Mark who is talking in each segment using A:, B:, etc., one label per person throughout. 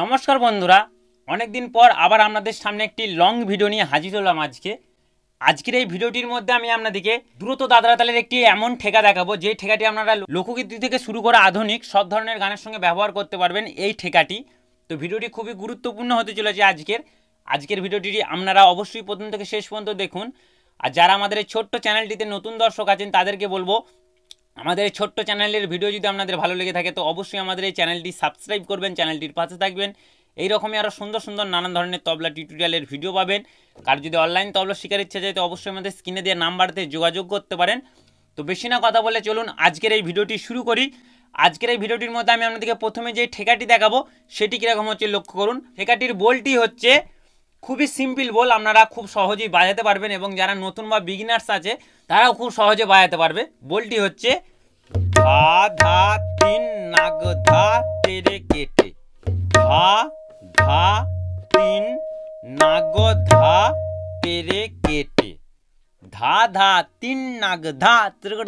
A: নমস্কার বন্ধুরা, অনেক দিন পর আবার আপনাদের সামনে একটি লং ভিডিও নিয়ে হাজির হলাম। আজকের এই ভিডিওটির মধ্যে আমি আপনাদেরকে দ্রুত দাদরা তালের একটি এমন ঠেকা দেখাবো যে ঠেকাটি আপনারা লোকগীতি থেকে শুরু করে আধুনিক সব ধরনের গানের সঙ্গে ব্যবহার করতে পারবেন এই ঠেকাটি। তো ভিডিওটি খুবই গুরুত্বপূর্ণ হতে চলেছে আজকের ভিডিওটি আপনারা অবশ্যই প্রথম থেকে শেষ পর্যন্ত দেখুন। আর যারা আমাদের এই ছোট্ট চ্যানেলটিতে নতুন দর্শক আছেন তাদেরকে বলবো, আমাদের এই ছোট্ট চ্যানেলের ভিডিও যদি আপনাদের ভালো লেগে থাকে তো অবশ্যই আমাদের এই চ্যানেলটি সাবস্ক্রাইব করবেন, চ্যানেলটির পাশে থাকবেন। এই রকমই আরও সুন্দর সুন্দর নানান ধরনের তবলা টিউটোরিয়ালের ভিডিও পাবেন। কার যদি অনলাইন তবলা শেখার ইচ্ছা যায় তো অবশ্যই আমাদের স্ক্রিনে দেওয়া নাম্বারতে যোগাযোগ করতে পারেন। তো বেশি না কথা বলে চলুন আজকের এই ভিডিওটি শুরু করি। আজকের এই ভিডিওটির মধ্যে আমি আপনাদেরকে প্রথমে যে ঠেকাটি দেখাবো সেটি কীরকম হচ্ছে লক্ষ্য করুন। ঠেকাটির বোলটি হচ্ছে খুবই সিম্পল বোল, আপনারা খুব সহজেই বাজাতে পারবেন এবং যারা নতুন বা বিগিনার্স আছে তারাও খুব সহজে বাজাতে পারবে। বোলটি হচ্ছে ধা ধা তিন নাগ ধা তেরে কেটে, ধা ধা তিন নাগ ধা তেরে কেটে, ধা ধা তিন নাগ ধা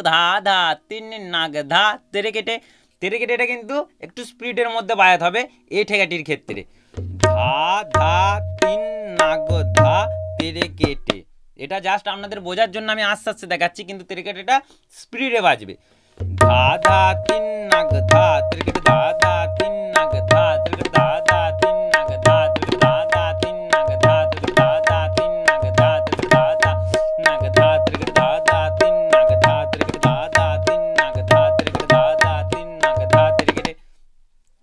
A: ধা ধা তিন নাগ ধা তেরে কেটে। তেরে কেটে এটা কিন্তু একটু স্পিডের মধ্যে বাজাতে হবে এই ঠেকাটির ক্ষেত্রে। ধা ধা তিন নাগ ধা তেরে কেটে, এটা জাস্ট আপনাদের বোঝার জন্য আমি আস্তে আস্তে দেখাচ্ছি, কিন্তু তেরে কেটেটা স্পিডে বাজবে। ধা ধা তিন নাগ ধা তেরে কেটে, ধা ধা তিন নাগ ধা তেরে কেটে, ধা ধা তিন নাগ ধা তেরে কেটে, ধা ধা তিন নাগ ধা তেরে কেটে, ধা ধা তিন নাগ ধা তেরে কেটে, ধা ধা নাগ ধা তেরে কেটে, ধা ধা তিন নাগ ধা তেরে কেটে, ধা ধা তিন নাগ ধা তেরে কেটে, ধা ধা তিন নাগ ধা তেরে কেটে।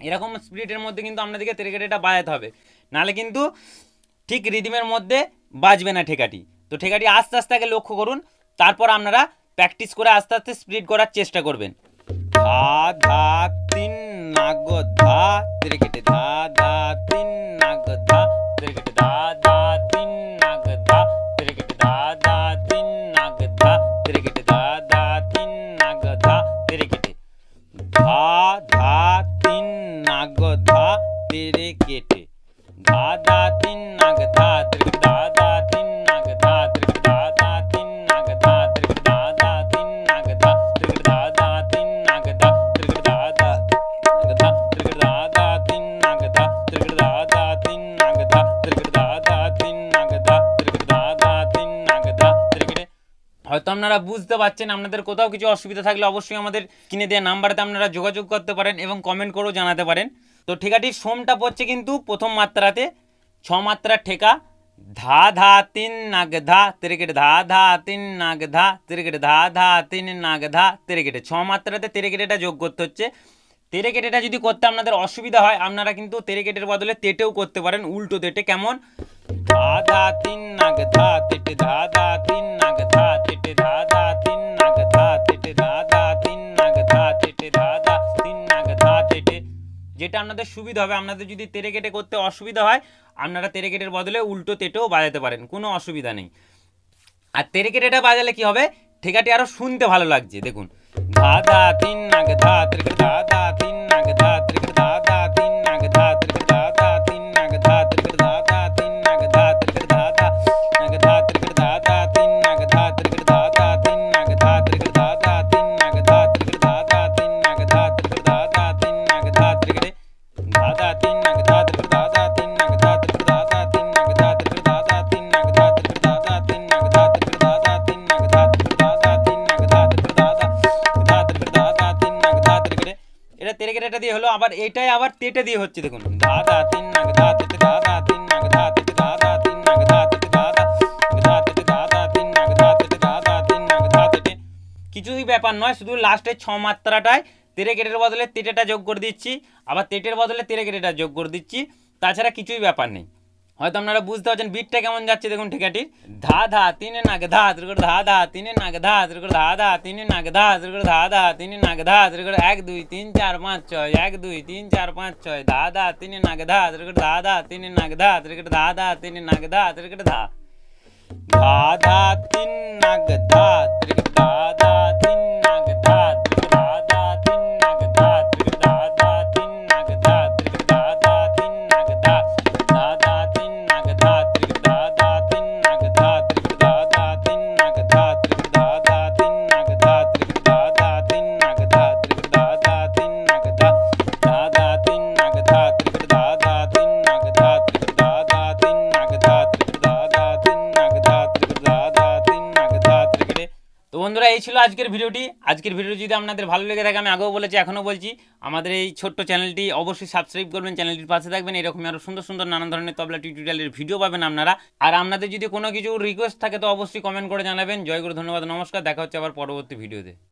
A: এরকম স্পিডের মধ্যে কিন্তু আপনাদেরকে তেরে কেটেটা বাজাতে হবে, নাহলে কিন্তু ঠিক রিদিমের মধ্যে বাজবে না ঠেকাটি। তো ঠেকাটি আস্তে আস্তে আগে লক্ষ্য করুন, তারপর আপনারা প্র্যাকটিস করে আস্তে আস্তে স্পিড করার চেষ্টা করবেন। ধা ধা তিন নাগ ধা তেরে কেটে, ধা ধা তিন নাগ ধা তেরে কেটে, ধা ধা তিন নাগ ধা তেরে কেটে, ধা ধা তিন নাগ ধা তেরে কেটে, ধা ধা তিন নাগ ধা তেরে কেটে, ধা ধা তিন নাগ ধা তেরে কেটে, ধা ধা তিন নাগ ধা তেরে কেটে, ধা ধা তিন নাগ ধা তেরে কেটে, ধা ধা তিন নাগ ধা তেরে কেটে, ধা ধা তিন নাগ ধা তেরে কেটে, ধা ধা তিন নাগ ধা তেরে কেটে, ধা ধা তিন নাগ ধা তেরে কেটে, ধা ধা তিন নাগ ধা তেরে কেটে, ধা ধা তিন নাগ ধা তেরে কেটে, ধা ধা তিন নাগ ধা তেরে কেটে। হয়তো আপনারা বুঝতে পারছেন, আপনাদের কোথাও কিছু অসুবিধা থাকলে অবশ্যই আমাদের কিনে দেওয়া নাম্বারতে আপনারা যোগাযোগ করতে পারেন এবং কমেন্ট করেও জানাতে পারেন। তো ঠেকাটির সোমটা পড়ছে কিন্তু প্রথম মাত্রাতে 6 মাত্রার ঠেকা। ধা ধা তিন নাগ ধা তেরে কেটে, ধা ধা তিন নাগ ধা তেরে কেটে, ধা ধা তিন নাগ ধা তেরে কেটে। 6 মাত্রাতে তেরে কেটেটা যোগ করতে হচ্ছে। তেরে কেটেটা যদি করতে আপনাদের অসুবিধা হয় আপনারা কিন্তু তেরে কেটের বদলে তেটেও করতে পারেন, উল্টো তেটে। কেমন? ধা ধা তিন নাগ ধা তেটে, ধা ধা তিন নাগ ধা তেটে, ধা ধা তিন নাগ ধা তেটে, ধা ধা তিন নাগ ধা তেটে, ধা ধা তিন নাগ ধা তেটে। যেটা আপনাদের সুবিধা হবে। আপনাদের যদি তেরে কেটে করতে অসুবিধা হয় আপনারা তেরে কেটের বদলে উল্টো তেটেও বাজাতে পারেন, কোনো অসুবিধা নেই। আর তেরে কেটেটা বাজালে কি হবে, ঠেকাটি আরো শুনতে ভালো লাগছে। দেখুন, ধা ধা তিন নাগ ধা তেরে কেটে, ধা ধা তিন নাগ ধা তেরে কেটে, ধা ধা তিন নাগ ধা তেরে কেটে, ধা ধা তিন নাগ ধা তেরে কেটে, ধা ধা তিন নাগ ধা তেরে কেটে, ধা ধা নাগ ধা তেরে কেটে, ধা ধা তিন নাগ ধা তেরে কেটে, ধা ধা তিন নাগ ধা তেরে কেটে, ধা ধা তিন নাগ ধা তেরে কেটে, ধা ধা তিন নাগ ধা তেরে কেটে, ধা ধা তিন নাগ ধা তেরে কেটে, ধা ধা তিন নাগ ধা তেরে কেটে, ধা ধা তিন নাগ ধা তেরে কেটে, ধা ধা তিন নাগ ধা তেরে কেটে, ধা ধা তিন নাগ ধা তেরে কেটে, ধা ধা তিন নাগ ধা তেরে কেটে, ধা ধা তিন নাগ ধা তেরে কেটে, ধা ধা তিন নাগ ধা তেরে কেটে, ধা ধা ধা ধা তিন নাগ ধা তেরে কেটে। এটা তেরে কেটেটা দিয়ে হলো। আবার এটাই আবার তেটে দিয়ে হচ্ছে। দেখুন, ধা ধা তিন নাগ ধা তেটে, ধা ধা তিন নাগ ধা তেটে, ধা ধা তিন নাগ ধা তেটে, ধা ধা ধা তেটে, ধা ধা তিন নাগ ধা তেটে, ধা ধা তিন নাগ ধা তেটে। কিছুই ব্যাপার নয়, শুধু লাস্টের 6 মাত্রাটায় তেরে কেটের বদলে তেটেটা যোগ করে দিচ্ছি, আবার তেটের বদলে তেরে কেটেটা যোগ করে দিচ্ছি, তাছাড়া কিছুই ব্যাপার নেই। হয়তো আপনারা বুঝতে পারছেন বিটটা কেমন যাচ্ছে। দেখুন ঠেকাটির ধা ধা তিনে নাগ ধা তেরে কেটে, ধা ধা তিনে নাগ ধা তেরে কেটে, ধা ধা তিনে নাগ ধা তেরে কেটে, ধা ধা তিনে নাগ ধা তেরে কেটে, 1 2 3 4 5 6, 1 2 3 4 5 6, ধা ধা তিনে নাগ ধা তেরে কেটে, ধা ধা তিনে নাগ ধা তেরে কেটে, ধা ধা তিনে নাগ ধা তেরে কেটে, ধা ধা ধা তিন নাগ ধা তেরে কেটে, ধা ধা তিন নাগ ধা তেরে কেটে, ধা ধা তিন নাগ ধা তেরে কেটে, ধা ধা তিন নাগ ধা তেরে কেটে, ধা ধা তিন নাগ ধা, ধা ধা তিন নাগ ধা তেরে কেটে, ধা ধা তিন নাগ ধা তেরে কেটে, ধা ধা তিন নাগ ধা তেরে কেটে, ধা ধা তিন নাগ ধা তেরে কেটে, ধা ধা তিন নাগ ধা তেরে কেটে, ধা ধা তিন নাগ ধা, ধা ধা তিন নাগ ধা তেরে কেটে, ধা ধা তিন বন্ধুরা এই ছিল আজকের ভিডিওটি। আজকের ভিডিও যদি আপনাদের ভালো লেগে থাকে, আমি আগেও বলেছি এখনও বলছি, আমাদের এই ছোট্ট চ্যানেলটি অবশ্যই সাবস্ক্রাইব করবেন, চ্যানেলটির পাশে থাকবেন। এরকম আরও সুন্দর সুন্দর নানান ধরনের তবলা টিউটোরিয়ালের ভিডিও পাবেন আপনারা। আর আপনাদের যদি কোনো কিছু রিকোয়েস্ট থাকে তো অবশ্যই কমেন্ট করে জানাবেন। জয় গুরু, ধন্যবাদ, নমস্কার। দেখা হচ্ছে আবার পরবর্তী ভিডিওতে।